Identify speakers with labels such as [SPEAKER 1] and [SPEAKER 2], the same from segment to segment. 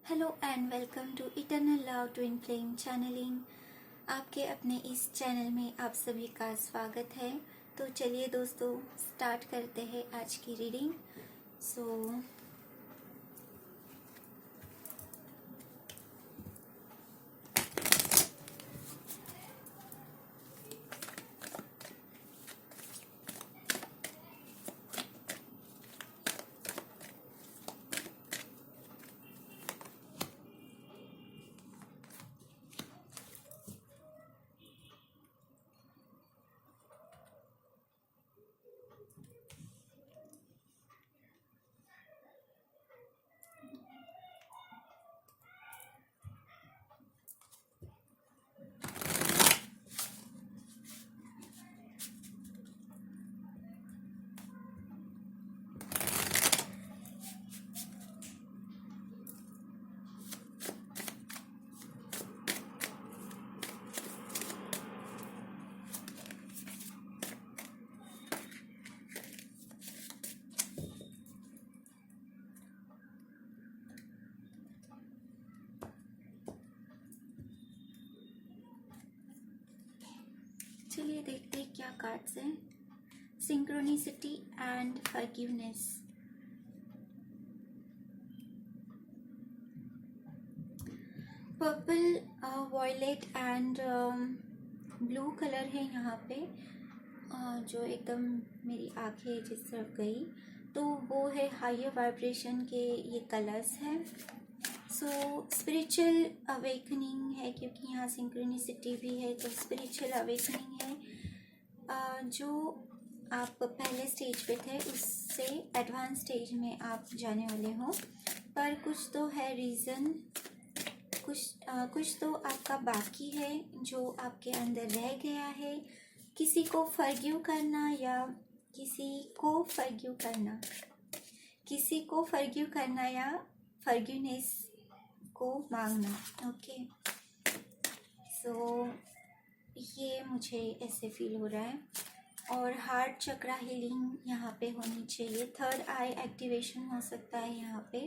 [SPEAKER 1] Hello and welcome to eternal love twin flame channelling. आपके अपने इस चैनल में आप सभी का स्वागत है। तो चलिए दोस्तों, स्टार्ट करते हैं आज की रीडिंग। सो चलिए देखते हैं क्या कार्ड्स हैं। Synchronicity and forgiveness. Purple, violet and blue colour है यहाँ पे, जो एकदम मेरी आंखें जिस तरफ गई तो वो है हायर वाइब्रेशन के ये कलर्स हैं। सो स्पिरिचुअल अवेकनिंग है, क्योंकि यहाँ सिंक्रोनिसिटी भी है तो स्पिरिचुअल अवेकनिंग है। जो आप पहले स्टेज पे थे उससे एडवांस स्टेज में आप जाने वाले हो, पर कुछ तो है रीज़न, कुछ तो आपका बाकी है जो आपके अंदर रह गया है। किसी को फॉरगिव करना या किसी को फॉरगिव करना या फॉरगिवनेस को मांगना। ओके, सो ये मुझे ऐसे फील हो रहा है। और हार्ट चक्रा हीलिंग यहाँ पे होनी चाहिए। थर्ड आई एक्टिवेशन हो सकता है यहाँ पे।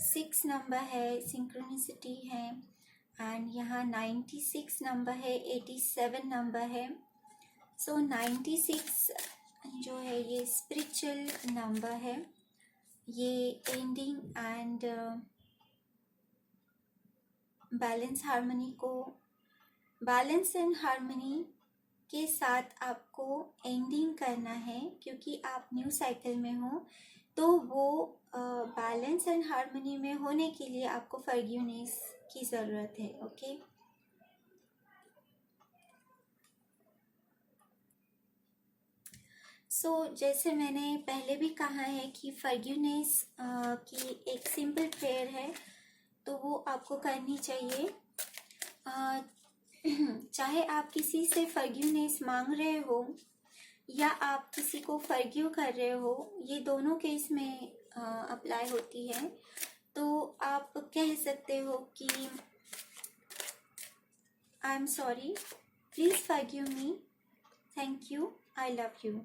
[SPEAKER 1] 6 नंबर है, सिंक्रोनिसिटी है, एंड यहाँ 96 नंबर है, 87 नंबर है। सो 96 जो है ये स्पिरिचुअल नंबर है। ये ending and balance and harmony के साथ आपको एंडिंग करना है, क्योंकि आप न्यू साइकिल में हो। तो वो बैलेंस एंड हार्मनी में होने के लिए आपको फॉरगिवनेस की ज़रूरत है। ओके, सो जैसे मैंने पहले भी कहा है कि फॉरगिवनेस की एक सिंपल प्रेयर है, तो वो आपको करनी चाहिए। चाहे आप किसी से फॉरगिवनेस मांग रहे हो या आप किसी को फॉरगिव कर रहे हो, ये दोनों केस में अप्लाई होती है। तो आप कह सकते हो कि I am sorry, please forgive me, thank you, I love you.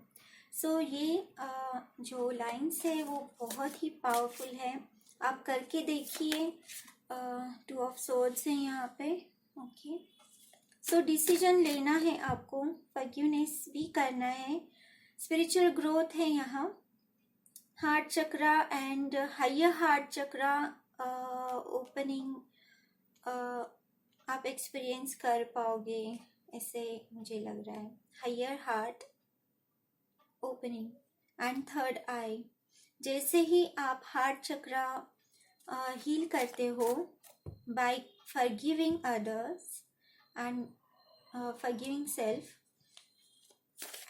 [SPEAKER 1] So ये जो लाइन्स है वो बहुत ही पावरफुल है, आप करके देखिए। 2 ऑफ सोर्ड्स हैं यहाँ पे। ओके, सो डिसीजन लेना है आपको, फॉरगिवनेस भी करना है। स्पिरिचुअल ग्रोथ है यहाँ। Heart chakra and higher heart chakra opening आप एक्सपीरियंस कर पाओगे, ऐसे मुझे लग रहा है। Higher heart opening and third eye. जैसे ही आप हार्ट चक्रा हील करते हो by forgiving others and forgiving self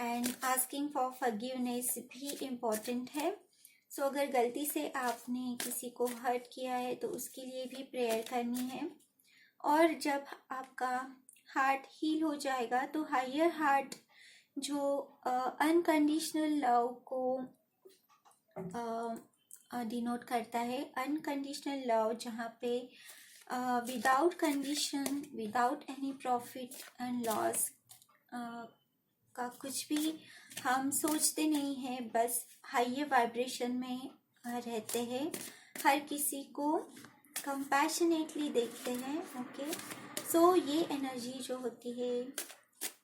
[SPEAKER 1] and asking for forgiveness भी इम्पॉर्टेंट है। सो अगर गलती से आपने किसी को हर्ट किया है तो उसके लिए भी प्रेयर करनी है। और जब आपका हार्ट हील हो जाएगा तो हायर हार्ट जो अनकंडीशनल लव को डिनोट करता है, अनकंडीशनल लव जहाँ पे without condition, without any profit and loss का कुछ भी हम सोचते नहीं हैं, बस हाई वाइब्रेशन में रहते हैं, हर किसी को कंपैशनेटली देखते हैं। ओके, सो ये एनर्जी जो होती है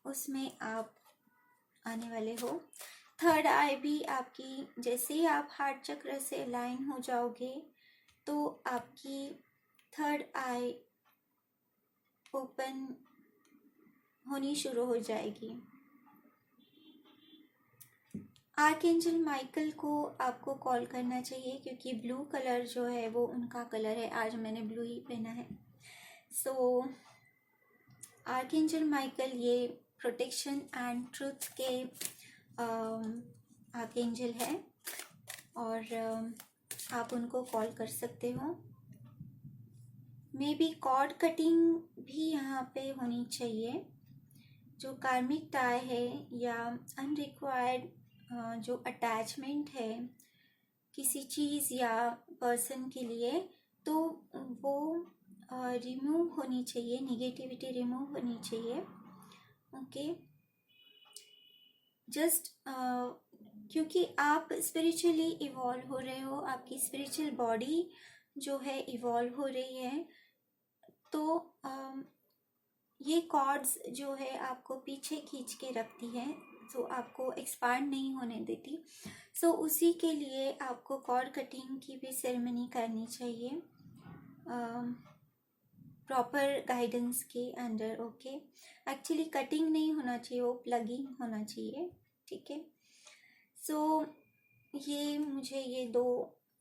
[SPEAKER 1] उसमें आप आने वाले हो। थर्ड आई भी आपकी, जैसे ही आप हार्ट चक्र से अलाइन हो जाओगे तो आपकी थर्ड आई ओपन होनी शुरू हो जाएगी। आर्कएंजल माइकल को आपको कॉल करना चाहिए क्योंकि ब्लू कलर जो है वो उनका कलर है। आज मैंने ब्लू ही पहना है। सो आर्कएंजल माइकल ये प्रोटेक्शन एंड ट्रुथ के आर्कएंजल है और आप उनको कॉल कर सकते हो। मे बी कॉर्ड कटिंग भी यहाँ पे होनी चाहिए। जो कार्मिक टाई है या अनरिक्वायर्ड जो अटैचमेंट है किसी चीज़ या पर्सन के लिए, तो वो रिमूव होनी चाहिए, नेगेटिविटी रिमूव होनी चाहिए। ओके, जस्ट क्योंकि आप स्पिरिचुअली इवॉल्व हो रहे हो, आपकी स्पिरिचुअल बॉडी जो है इवॉल्व हो रही है, तो ये कॉर्ड्स जो है आपको पीछे खींच के रखती है, तो आपको एक्सपांड नहीं होने देती। सो उसी के लिए आपको कॉर्ड कटिंग की भी सेरेमनी करनी चाहिए प्रॉपर गाइडेंस के अंडर। ओके, एक्चुअली कटिंग नहीं होना चाहिए, वो प्लगिंग होना चाहिए। ठीक है, सो ये मुझे ये दो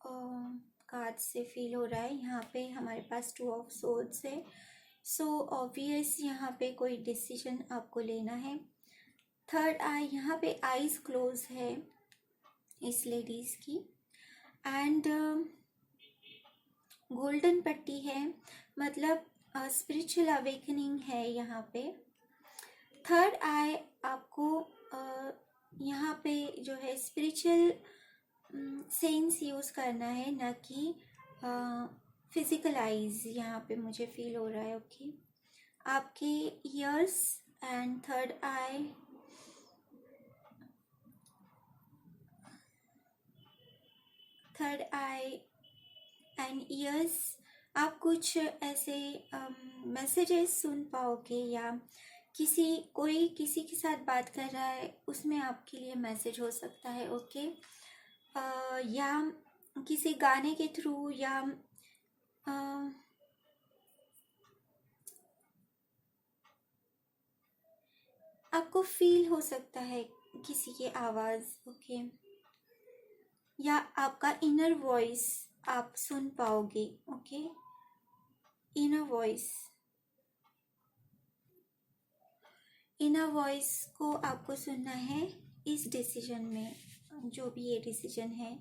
[SPEAKER 1] कार्ड से फील हो रहा है। यहाँ पे हमारे पास 2 ऑफ सोर्ड्स है। सो ऑब्वियस यहाँ पे कोई डिसीजन आपको लेना है। थर्ड आई, यहाँ पे आईज क्लोज है इस लेडीज की एंड गोल्डन पट्टी है, मतलब स्पिरिचुअल अवेकनिंग है यहाँ पे। थर्ड आई आपको यहाँ पे जो है स्पिरिचुअल सेंस यूज़ करना है, ना कि फिजिकल आईज यहाँ पे मुझे फील हो रहा है। ओके, आपके years and third I and years, आप कुछ ऐसे मैसेजेस सुन पाओगे या किसी के साथ बात कर रहा है, उसमें आपके लिए मैसेज हो सकता है। ओके, या किसी गाने के थ्रू या आपको फील हो सकता है किसी की आवाज़। ओके, या आपका इनर वॉइस आप सुन पाओगे। ओके, इनर वॉइस को आपको सुनना है इस डिसीजन में, जो भी ये डिसीजन है।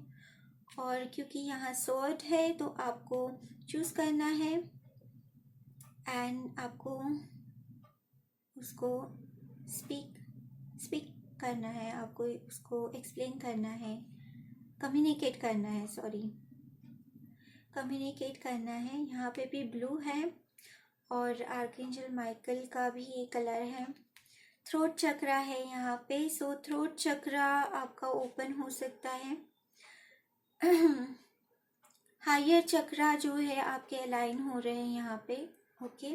[SPEAKER 1] और क्योंकि यहाँ स्वॉर्ड है तो आपको चूज करना है एंड आपको उसको स्पीक करना है, आपको उसको एक्सप्लेन करना है, कम्युनिकेट करना है। यहाँ पे भी ब्लू है और आर्कएंजल माइकल का भी ये कलर है। थ्रोट चक्रा है यहाँ पे, सो थ्रोट चक्रा आपका ओपन हो सकता है। हायर चक्रा जो है आपके अलाइन हो रहे हैं यहाँ पे। ओके,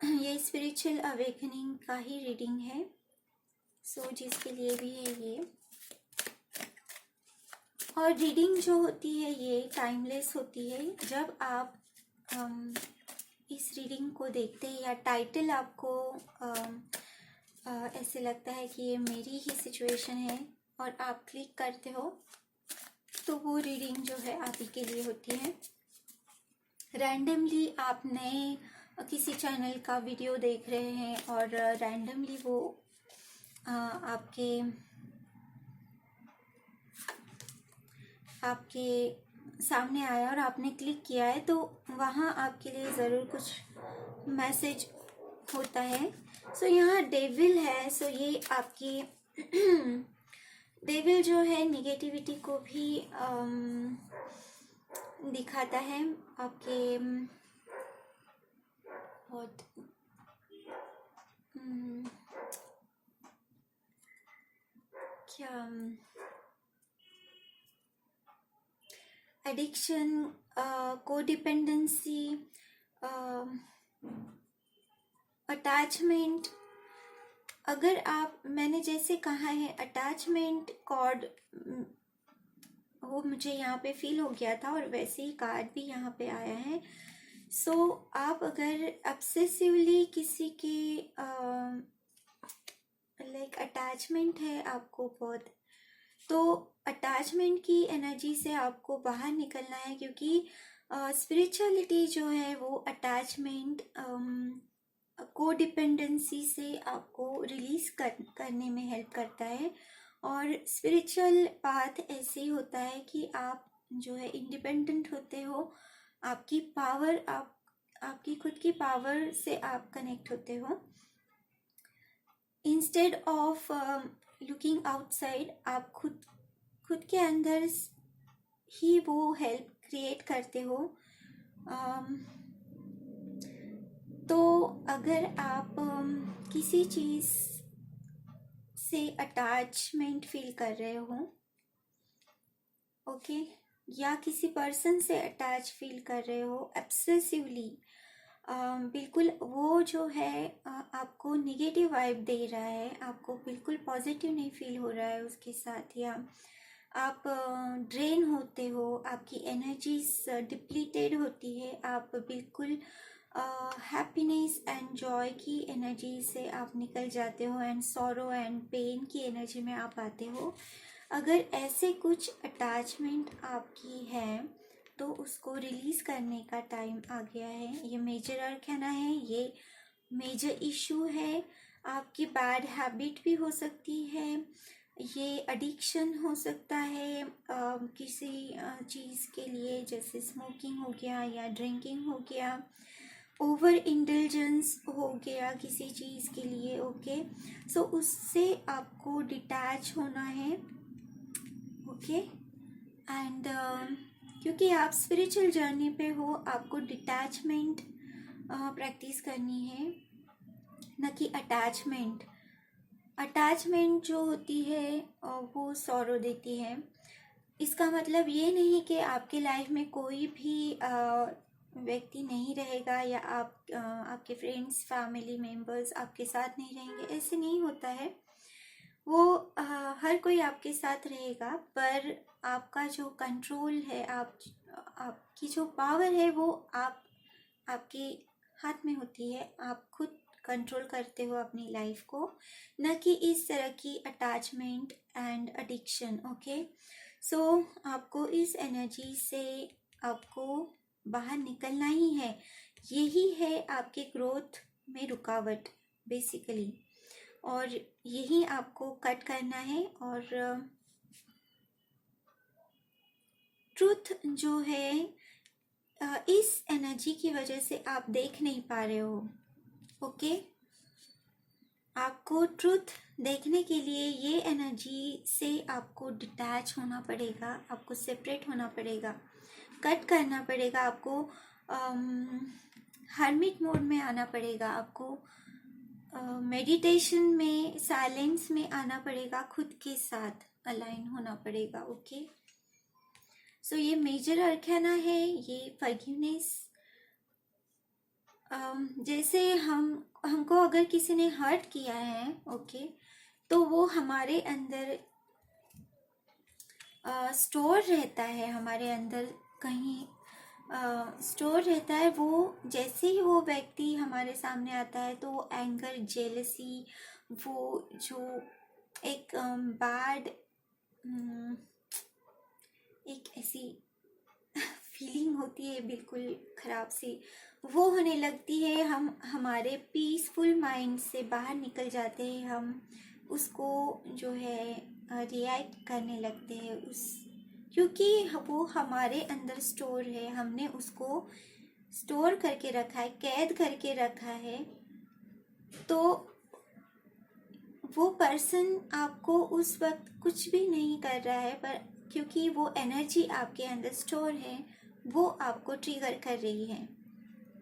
[SPEAKER 1] ये स्पिरिचुअल अवेकनिंग का ही रीडिंग है। सो जिसके लिए भी है ये, और रीडिंग जो होती है ये टाइमलेस होती है। जब आप इस रीडिंग को देखते हैं या टाइटल आपको ऐसे लगता है कि ये मेरी ही सिचुएशन है और आप क्लिक करते हो, तो वो रीडिंग जो है आप ही के लिए होती है। रैंडमली आप नए किसी चैनल का वीडियो देख रहे हैं और रैंडमली वो आपके सामने आया और आपने क्लिक किया है, तो वहाँ आपके लिए ज़रूर कुछ मैसेज होता है। सो यहाँ डेविल है। सो ये आपकी डेविल जो है नेगेटिविटी को भी दिखाता है आपके बहुत क्या एडिक्शन, कोडिपेंडेंसी, अटैचमेंट। अगर आप, मैंने जैसे कहा है अटैचमेंट कॉर्ड, वो मुझे यहाँ पे फील हो गया था और वैसे ही कार्ड भी यहाँ पे आया है। सो आप अगर ऑब्सेसिवली किसी के लाइक अटैचमेंट है आपको बहुत, तो अटैचमेंट की एनर्जी से आपको बाहर निकलना है, क्योंकि स्पिरिचुअलिटी जो है वो अटैचमेंट, कोडिपेंडेंसी से आपको रिलीज करने में हेल्प करता है। और स्पिरिचुअल पाथ ऐसे ही होता है कि आप जो है इंडिपेंडेंट होते हो, आपकी पावर, आपकी खुद की पावर से आप कनेक्ट होते हो। इंस्टेड ऑफ लुकिंग आउटसाइड, आप खुद के अंदर ही वो हेल्प क्रिएट करते हो। तो अगर आप किसी चीज़ से अटैचमेंट फील कर रहे हो, ओके, या किसी पर्सन से अटैच फील कर रहे हो ऑब्सेसिवली, बिल्कुल वो जो है आपको निगेटिव वाइब दे रहा है, आपको बिल्कुल पॉजिटिव नहीं फील हो रहा है उसके साथ, या आप ड्रेन होते हो, आपकी एनर्जीज डिप्लीटेड होती है, आप बिल्कुल हैप्पीनेस एंड जॉय की एनर्जी से आप निकल जाते हो एंड सॉरो एंड पेन की एनर्जी में आप आते हो। अगर ऐसे कुछ अटैचमेंट आपकी है तो उसको रिलीज करने का टाइम आ गया है। ये मेजर अरकाना है, ये मेजर इशू है। आपकी बैड हैबिट भी हो सकती है, ये एडिक्शन हो सकता है किसी चीज़ के लिए, जैसे स्मोकिंग हो गया या ड्रिंकिंग हो गया, ओवर इंटेलिजेंस हो गया किसी चीज़ के लिए। ओके, सो उससे आपको डिटैच होना है। ओके, एंड क्योंकि आप स्पिरिचुअल जर्नी पे हो, आपको डिटैचमेंट प्रैक्टिस करनी है, न कि अटैचमेंट। अटैचमेंट जो होती है वो सॉरो देती है। इसका मतलब ये नहीं कि आपके लाइफ में कोई भी व्यक्ति नहीं रहेगा, या आपके फ्रेंड्स, फैमिली मेम्बर्स आपके साथ नहीं रहेंगे, ऐसे नहीं होता है। वो हर कोई आपके साथ रहेगा, पर आपका जो कंट्रोल है, आपकी जो पावर है, वो आपके हाथ में होती है। आप खुद कंट्रोल करते हो अपनी लाइफ को, न कि इस तरह की अटैचमेंट एंड एडिक्शन। ओके, सो आपको इस एनर्जी से आपको बाहर निकलना ही है। यही है आपके ग्रोथ में रुकावट बेसिकली, और यही आपको कट करना है। और ट्रूथ जो है, इस एनर्जी की वजह से आप देख नहीं पा रहे हो। ओके, आपको ट्रूथ देखने के लिए ये एनर्जी से आपको डिटैच होना पड़ेगा, आपको सेपरेट होना पड़ेगा, कट करना पड़ेगा, आपको हर्मिट मोड में आना पड़ेगा, आपको मेडिटेशन में, साइलेंस में आना पड़ेगा, खुद के साथ अलाइन होना पड़ेगा। ओके, सो ये मेजर अरकाना है, ये फॉरगिवनेस। जैसे हमको अगर किसी ने हर्ट किया है, ओके, तो वो हमारे अंदर स्टोर रहता है, हमारे अंदर कहीं स्टोर रहता है। वो जैसे ही वो व्यक्ति हमारे सामने आता है, तो वो एंगर, जेलसी, वो जो एक बैड, एक ऐसी फीलिंग होती है बिल्कुल खराब सी, वो होने लगती है। हम हमारे पीसफुल माइंड से बाहर निकल जाते हैं, हम उसको जो है रिएक्ट करने लगते हैं क्योंकि वो हमारे अंदर स्टोर है, हमने उसको स्टोर करके रखा है, कैद करके रखा है। तो वो पर्सन आपको उस वक्त कुछ भी नहीं कर रहा है, पर क्योंकि वो एनर्जी आपके अंदर स्टोर है, वो आपको ट्रिगर कर रही है।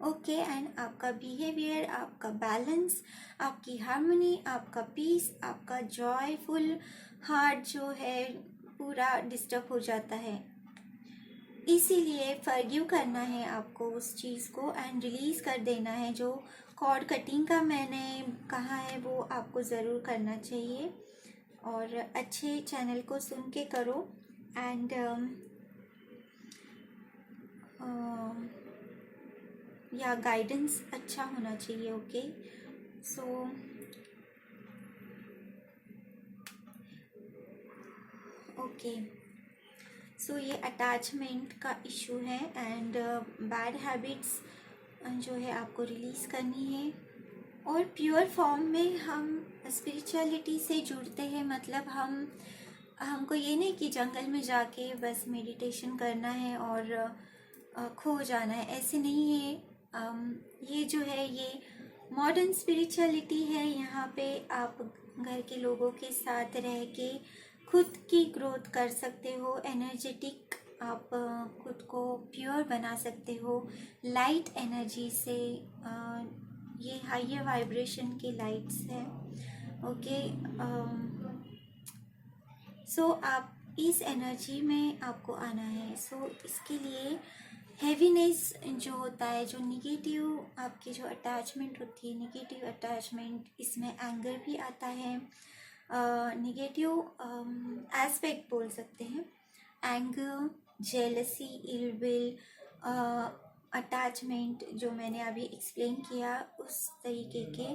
[SPEAKER 1] ओके, एंड आपका बिहेवियर, आपका बैलेंस, आपकी हार्मनी, आपका पीस, आपका जॉयफुल हार्ट जो है पूरा डिस्टर्ब हो जाता है। इसीलिए फॉरगिव करना है आपको उस चीज़ को एंड रिलीज़ कर देना है। जो कॉर्ड कटिंग का मैंने कहा है वो आपको ज़रूर करना चाहिए, और अच्छे चैनल को सुन के करो। एंड या गाइडेंस अच्छा होना चाहिए। ओके, सो ओके, सो ये अटैचमेंट का इशू है एंड बैड हैबिट्स जो है आपको रिलीज़ करनी है। और प्योर फॉर्म में हम स्पिरिचुअलिटी से जुड़ते हैं, मतलब हमको ये नहीं कि जंगल में जाके बस मेडिटेशन करना है और खो जाना है, ऐसे नहीं है। ये जो है ये मॉडर्न स्पिरिचुअलिटी है। यहाँ पे आप घर के लोगों के साथ रह के खुद की ग्रोथ कर सकते हो, एनर्जेटिक आप खुद को प्योर बना सकते हो लाइट एनर्जी से। ये हायर वाइब्रेशन के लाइट्स हैं। ओके, सो आप इस एनर्जी में आपको आना है। सो इसके लिए हैवीनेस जो होता है, जो निगेटिव आपकी जो अटैचमेंट होती है, निगेटिव अटैचमेंट, इसमें एंगर भी आता है, निगेटिव एस्पेक्ट बोल सकते हैं, anger, jealousy, ill will, attachment जो मैंने अभी एक्सप्लेन किया उस तरीके के।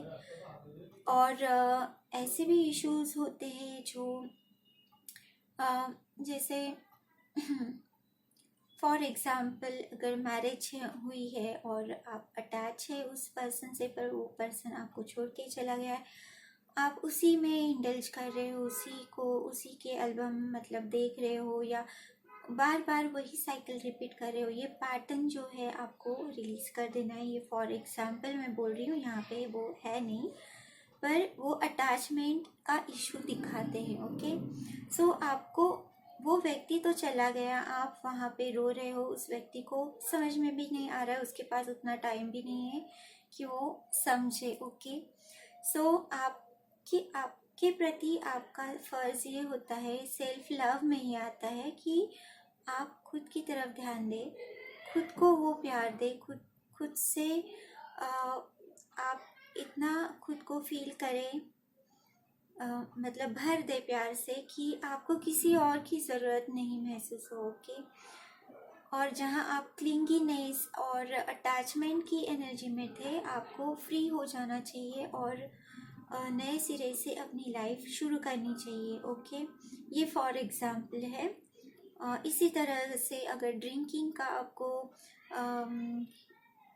[SPEAKER 1] और ऐसे भी इश्यूज होते हैं जो जैसे फॉर एग्ज़ाम्पल अगर मैरिज हुई है और आप अटैच है उस पर्सन से, पर वो पर्सन आपको छोड़ के चला गया है, आप उसी में इंडल्ज कर रहे हो, उसी के एल्बम मतलब देख रहे हो, या बार बार वही साइकिल रिपीट कर रहे हो। ये पैटर्न जो है आपको रिलीज कर देना है। ये फॉर एग्जाम्पल मैं बोल रही हूँ, यहाँ पे वो है नहीं, पर वो अटैचमेंट का इशू दिखाते हैं। ओके, सो आपको वो व्यक्ति तो चला गया, आप वहाँ पे रो रहे हो, उस व्यक्ति को समझ में भी नहीं आ रहा है, उसके पास उतना टाइम भी नहीं है कि वो समझे। ओके, सो आपके प्रति आपका फर्ज ये होता है, सेल्फ लव में ये आता है कि आप खुद की तरफ ध्यान दें, खुद को वो प्यार दें, खुद से आप इतना खुद को फील करें, मतलब भर दे प्यार से कि आपको किसी और की ज़रूरत नहीं महसूस हो। ओके, और जहाँ आप क्लिंगीनेस और अटैचमेंट की एनर्जी में थे, आपको फ्री हो जाना चाहिए और नए सिरे से अपनी लाइफ शुरू करनी चाहिए। ओके, ये फॉर एग्ज़ाम्पल है। इसी तरह से अगर ड्रिंकिंग का आपको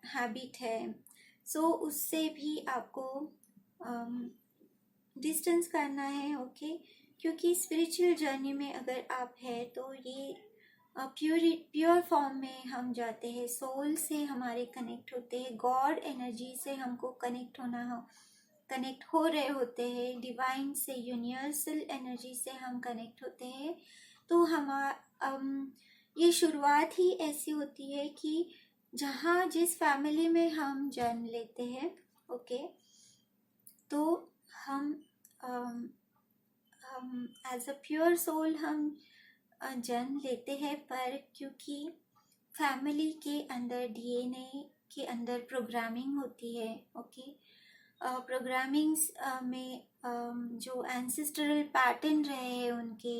[SPEAKER 1] हैबिट है, सो उससे भी आपको डिस्टेंस करना है। ओके, क्योंकि स्पिरिचुअल जर्नी में अगर आप हैं तो ये प्योर फॉर्म में हम जाते हैं, सोल से हमारे कनेक्ट होते हैं, गॉड एनर्जी से हमको कनेक्ट हो रहे होते हैं, डिवाइन से, यूनिवर्सल एनर्जी से हम कनेक्ट होते हैं। तो ये शुरुआत ही ऐसी होती है कि जहाँ जिस फैमिली में हम जन्म लेते हैं, ओके, तो हम एज अ प्योर सोल हम जन्म लेते हैं, पर क्योंकि फैमिली के अंदर डीएनए के अंदर प्रोग्रामिंग होती है। ओके, प्रोग्रामिंग्स में जो एंसेस्ट्रल पैटर्न रहे हैं उनके,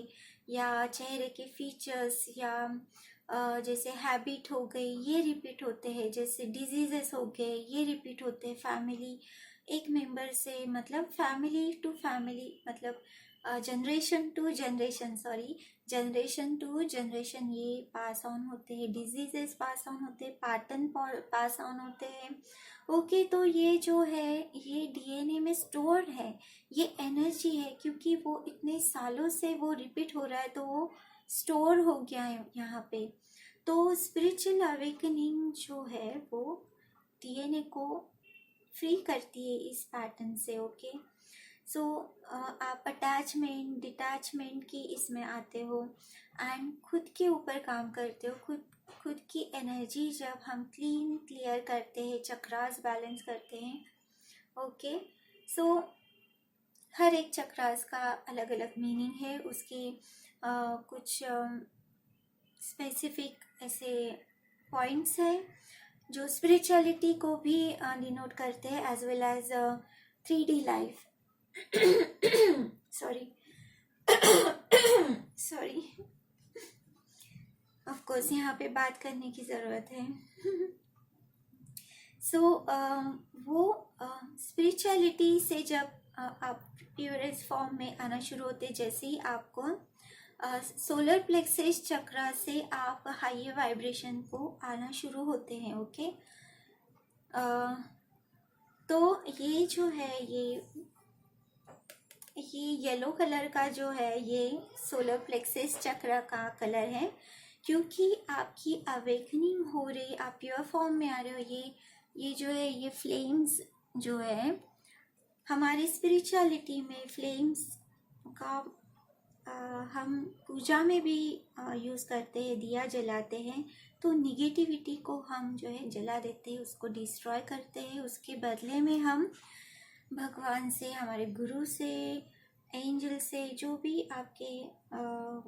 [SPEAKER 1] या चेहरे के फीचर्स, या जैसे हैबिट हो गई, ये रिपीट होते हैं, जैसे डिजीजेस हो गए, ये रिपीट होते हैं फैमिली एक मेंबर से, मतलब फैमिली टू फैमिली, मतलब जनरेशन टू जनरेशन ये पास ऑन होते हैं, डिजीजेस पास ऑन होते हैं, पैटर्न पास ऑन होते हैं। ओके, तो ये जो है ये डीएनए में स्टोर्ड है, ये एनर्जी है, क्योंकि वो इतने सालों से वो रिपीट हो रहा है, तो वो स्टोर हो गया है यहाँ पे। तो स्पिरिचुअल अवेकनिंग जो है वो डीएनए को फ्री करती है इस पैटर्न से। ओके, सो आप अटैचमेंट डिटैचमेंट की इसमें आते हो एंड खुद के ऊपर काम करते हो। खुद की एनर्जी जब हम क्लियर करते हैं, चक्रास बैलेंस करते हैं। ओके, सो हर एक चक्रास का अलग अलग मीनिंग है, उसकी कुछ स्पेसिफिक ऐसे पॉइंट्स हैं जो स्पिरिचुअलिटी को भी डिनोट करते हैं, as well as 3D life. Sorry sorry, of course यहाँ पे बात करने की ज़रूरत है। सो वो स्पिरिचुअलिटी से जब आप प्योरेस्ट फॉर्म में आना शुरू होते, जैसे ही आपको सोलर प्लेक्सस चक्रा से आप हाई वाइब्रेशन को आना शुरू होते हैं। ओके, तो ये जो है ये येलो कलर का जो है ये सोलर प्लेक्सस चक्र का कलर है, क्योंकि आपकी अवेकनिंग हो रही, आप प्योर फॉर्म में आ रहे हो। ये जो है ये फ्लेम्स जो है हमारी स्पिरिचुअलिटी में, फ्लेम्स का हम पूजा में भी यूज़ करते हैं, दिया जलाते हैं। तो निगेटिविटी को हम जो है जला देते हैं, उसको डिस्ट्रॉय करते हैं। उसके बदले में हम भगवान से, हमारे गुरु से, एंजल से, जो भी आपके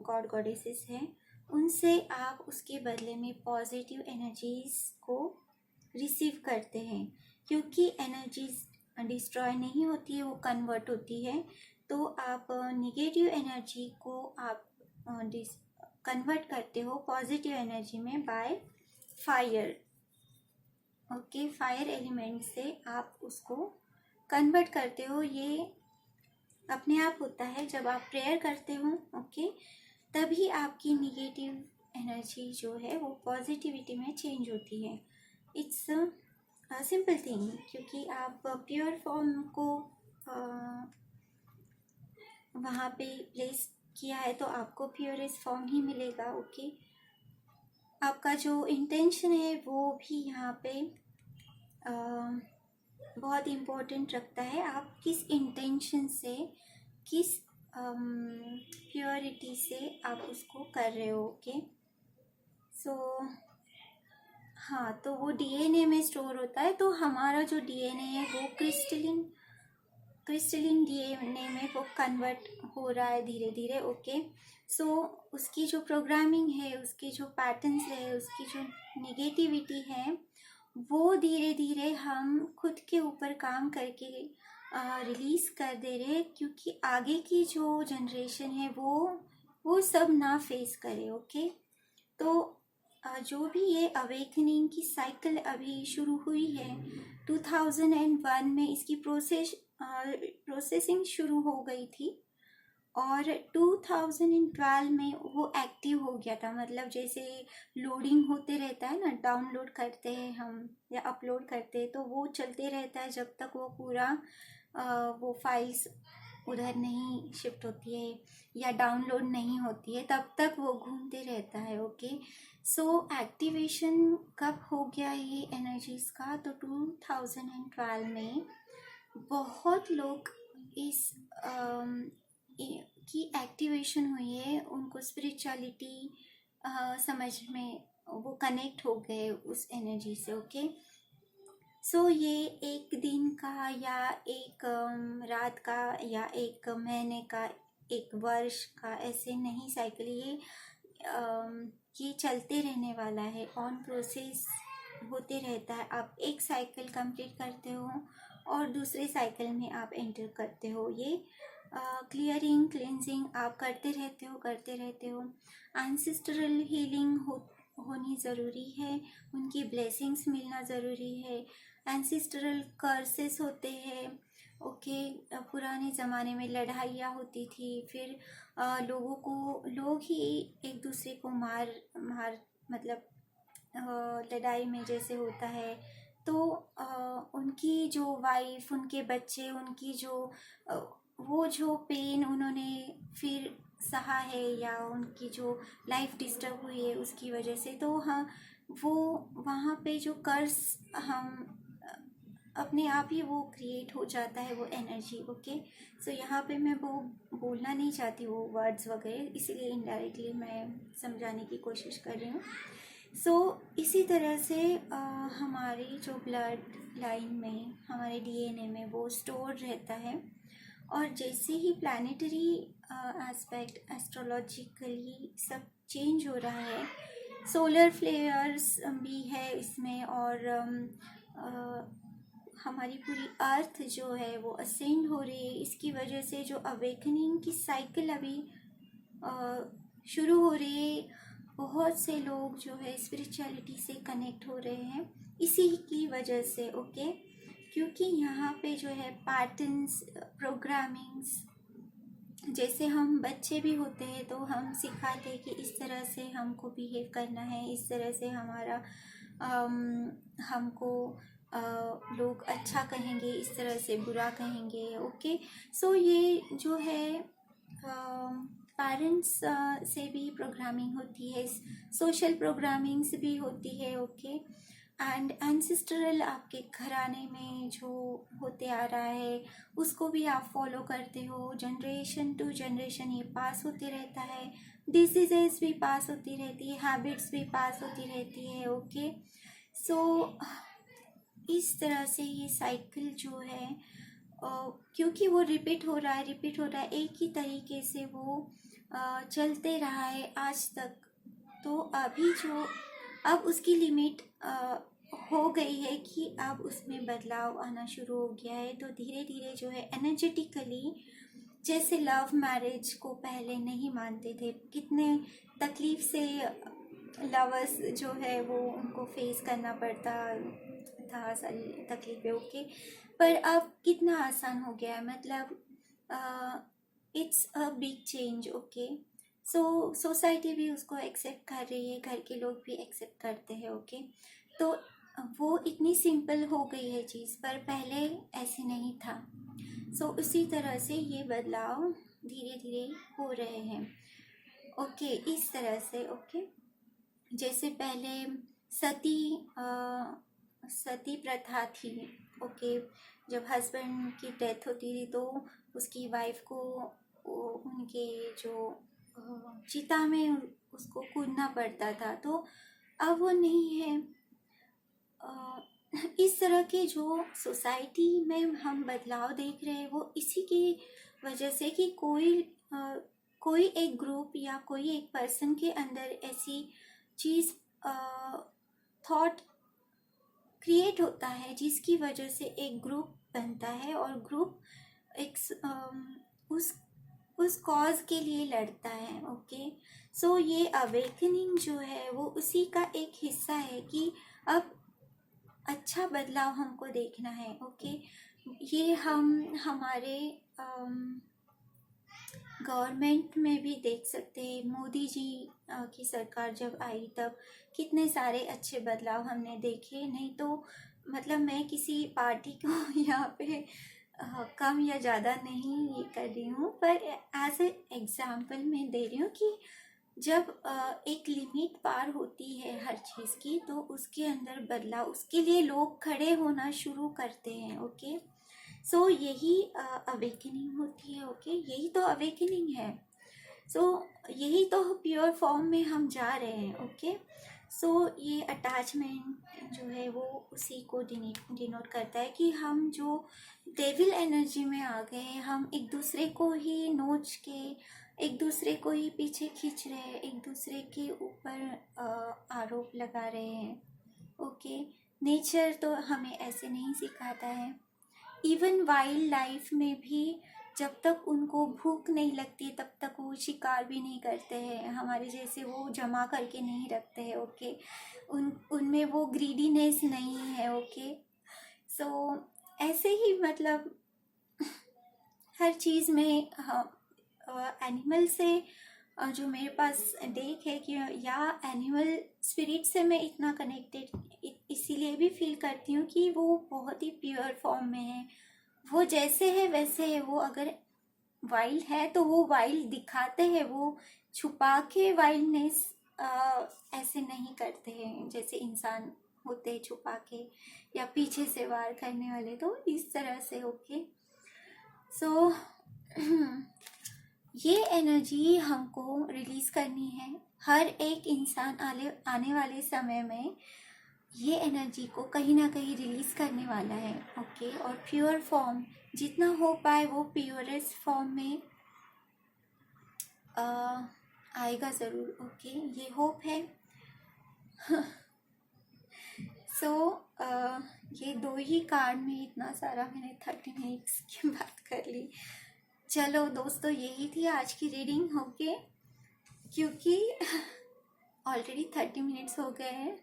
[SPEAKER 1] गॉड गॉडेसेस हैं, उनसे आप उसके बदले में पॉजिटिव एनर्जीज को रिसीव करते हैं। क्योंकि एनर्जीज डिस्ट्रॉय नहीं होती है, वो कन्वर्ट होती है। तो आप निगेटिव एनर्जी को आप कन्वर्ट करते हो पॉजिटिव एनर्जी में by fire. Okay, fire element से आप उसको कन्वर्ट करते हो। ये अपने आप होता है जब आप प्रेयर करते हो। ओके, तभी आपकी निगेटिव एनर्जी जो है वो पॉजिटिविटी में चेंज होती है। इट्स सिंपल थिंग, क्योंकि आप प्योर फॉर्म को वहाँ पे प्लेस किया है तो आपको प्योरेस्ट फॉर्म ही मिलेगा। ओके, आपका जो इंटेंशन है वो भी यहाँ पे बहुत इम्पोर्टेंट रखता है। आप किस इंटेंशन से, किस प्योरिटी से आप उसको कर रहे हो। ओके, सो हाँ, तो वो डीएनए में स्टोर होता है। तो हमारा जो डीएनए है वो क्रिस्टलिन डीएनए में वो कन्वर्ट हो रहा है धीरे धीरे। ओके, सो उसकी जो प्रोग्रामिंग है, उसकी जो पैटर्न्स है, उसकी जो नेगेटिविटी है, वो धीरे धीरे हम खुद के ऊपर काम करके रिलीज़ कर दे रहे हैं, क्योंकि आगे की जो जनरेशन है वो सब ना फेस करे। ओके, तो जो भी ये अवेकनिंग की साइकिल अभी शुरू हुई है 2001 में, इसकी प्रोसेसिंग शुरू हो गई थी और 2012 में वो एक्टिव हो गया था। मतलब जैसे लोडिंग होते रहता है ना, डाउनलोड करते हैं हम या अपलोड करते हैं, तो वो चलते रहता है जब तक वो पूरा वो फाइल्स उधर नहीं शिफ्ट होती है या डाउनलोड नहीं होती है, तब तक वो घूमते रहता है। ओके, सो एक्टिवेशन कब हो गया ये एनर्जीज का? तो 2012 में बहुत लोग इस की एक्टिवेशन हुई है, उनको स्पिरिचुअलिटी समझ में वो कनेक्ट हो गए उस एनर्जी से। ओके, सो ये एक दिन का या एक रात का या एक महीने का, एक वर्ष का ऐसे नहीं साइकिल, ये चलते रहने वाला है, ऑन प्रोसेस होते रहता है। आप एक साइकिल कंप्लीट करते हो और दूसरे साइकिल में आप एंटर करते हो। ये क्लियरिंग, क्लेंजिंग आप करते रहते हो। एंसेस्ट्रल हीलिंग होनी ज़रूरी है, उनकी ब्लेसिंग्स मिलना ज़रूरी है। एंसेस्ट्रल कर्सेस होते हैं। ओके, पुराने ज़माने में लड़ाइयाँ होती थी, फिर लोग ही एक दूसरे को मार मतलब लड़ाई में जैसे होता है, तो उनकी जो वाइफ, उनके बच्चे, उनकी जो वो जो पेन उन्होंने फिर सहा है या उनकी जो लाइफ डिस्टर्ब हुई है उसकी वजह से, तो हाँ, वो वहाँ पे जो कर्स हम अपने आप ही वो क्रिएट हो जाता है वो एनर्जी। ओके, सो यहाँ पे मैं वो बोलना नहीं चाहती वो वर्ड्स वगैरह, इसीलिए इनडायरेक्टली मैं समझाने की कोशिश कर रही हूँ। सो इसी तरह से हमारी जो ब्लड लाइन में, हमारे डीएनए में वो स्टोर रहता है। और जैसे ही प्लानिटरी एस्पेक्ट, एस्ट्रोलॉजिकली सब चेंज हो रहा है। सोलर फ्लेयर्स भी है इसमें, और हमारी पूरी अर्थ जो है वो असेंड हो रही है। इसकी वजह से जो अवेकनिंग की साइकिल अभी शुरू हो रही है, बहुत से लोग जो है स्पिरिचुअलिटी से कनेक्ट हो रहे हैं इसी की वजह से। ओके, क्योंकि यहाँ पे जो है पैटर्न्स, प्रोग्रामिंग्स, जैसे हम बच्चे भी होते हैं तो हम सिखाते हैं कि इस तरह से हमको बिहेव करना है, इस तरह से हमारा हमको लोग अच्छा कहेंगे, इस तरह से बुरा कहेंगे। ओके, सो ये जो है पेरेंट्स से भी प्रोग्रामिंग होती है, सोशल प्रोग्रामिंग्स भी होती है। ओके, एंड एंसेस्ट्रल आपके घराने में जो होते आ रहा है उसको भी आप फॉलो करते हो। जनरेशन टू जनरेशन ये पास होते रहता है, डिसीजेस भी पास होती रहती है, हैबिट्स भी पास होती रहती है। ओके, सो इस तरह से ये साइकिल जो है क्योंकि वो रिपीट हो रहा है एक ही तरीके से वो चलते रहा है आज तक, तो अभी जो अब उसकी लिमिट हो गई है कि अब उसमें बदलाव आना शुरू हो गया है। तो धीरे धीरे जो है एनर्जेटिकली, जैसे लव मैरिज को पहले नहीं मानते थे, कितने तकलीफ से लवर्स जो है वो उनको फेस करना पड़ता था सारी तकलीफें। ओके, पर अब कितना आसान हो गया है, मतलब it's a big change. Okay, so society भी उसको एक्सेप्ट कर रही है, घर के लोग भी एक्सेप्ट करते हैं। ओके, तो वो इतनी सिंपल हो गई है चीज़, पर पहले ऐसे नहीं था। सो उसी तरह से ये बदलाव धीरे धीरे हो रहे हैं। ओके, इस तरह से। ओके, जैसे पहले सती सती प्रथा थी। ओके, जब हस्बैंड की डेथ होती थी तो उसकी वाइफ को उनके जो चिता में उसको कूदना पड़ता था, तो अब वो नहीं है। इस तरह के जो सोसाइटी में हम बदलाव देख रहे हैं वो इसी की वजह से कि कोई एक ग्रुप या कोई एक पर्सन के अंदर ऐसी चीज़ थॉट क्रिएट होता है जिसकी वजह से एक ग्रुप बनता है, और ग्रुप एक उस कॉज के लिए लड़ता है। ओके, सो ये अवेकनिंग जो है वो उसी का एक हिस्सा है कि अब अच्छा बदलाव हमको देखना है। ओके, ये हम हमारे गवर्नमेंट में भी देख सकते हैं। मोदी जी की सरकार जब आई तब कितने सारे अच्छे बदलाव हमने देखे। नहीं तो मतलब मैं किसी पार्टी को यहाँ पे कम या ज़्यादा नहीं ये कर रही हूँ, पर एज ए एग्जाम्पल मैं दे रही हूँ कि जब एक लिमिट पार होती है हर चीज़ की, तो उसके अंदर बदलाव, उसके लिए लोग खड़े होना शुरू करते हैं। ओके, सो यही अवेकनिंग होती है। ओके, यही तो अवेकनिंग है। सो यही तो प्योर फॉर्म में हम जा रहे हैं। ओके, सो ये अटैचमेंट जो है वो उसी को डिनोट करता है कि हम जो डेविल एनर्जी में आ गए हैं, हम एक दूसरे को ही नोच के, एक दूसरे को ही पीछे खींच रहे हैं, एक दूसरे के ऊपर आरोप लगा रहे हैं। ओके, नेचर तो हमें ऐसे नहीं सिखाता है। इवन वाइल्ड लाइफ में भी जब तक उनको भूख नहीं लगती तब तक वो शिकार भी नहीं करते हैं, हमारे जैसे वो जमा करके नहीं रखते हैं। ओके, उनमें वो ग्रीडीनेस नहीं है। ओके, सो ऐसे ही मतलब हर चीज़ में एनिमल से जो मेरे पास देख है कि या एनिमल स्पिरिट से मैं इतना कनेक्टेड इसीलिए भी फील करती हूँ कि वो बहुत ही प्योर फॉर्म में है। वो जैसे है वैसे है। वो अगर वाइल्ड है तो वो वाइल्ड दिखाते हैं, वो छुपा के वाइल्डनेस ऐसे नहीं करते हैं जैसे इंसान होते हैं छुपा के या पीछे से वार करने वाले। तो इस तरह से। ओके, सो ये एनर्जी हमको रिलीज करनी है। हर एक इंसान आने वाले समय में ये एनर्जी को कहीं ना कहीं रिलीज करने वाला है। ओके, और प्योर फॉर्म जितना हो पाए वो प्योरेस्ट फॉर्म में आएगा ज़रूर। ओके, ये होप है। सो ये 2 ही कार्ड में इतना सारा मैंने 30 मिनट्स की बात कर ली। चलो दोस्तों, यही थी आज की रीडिंग। ओके, क्योंकि ऑलरेडी 30 मिनट्स हो गए हैं।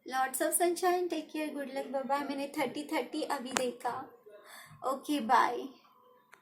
[SPEAKER 1] Lots of sunshine, take care, good luck, bye bye. मैंने 30 अभी देखा। Okay, bye.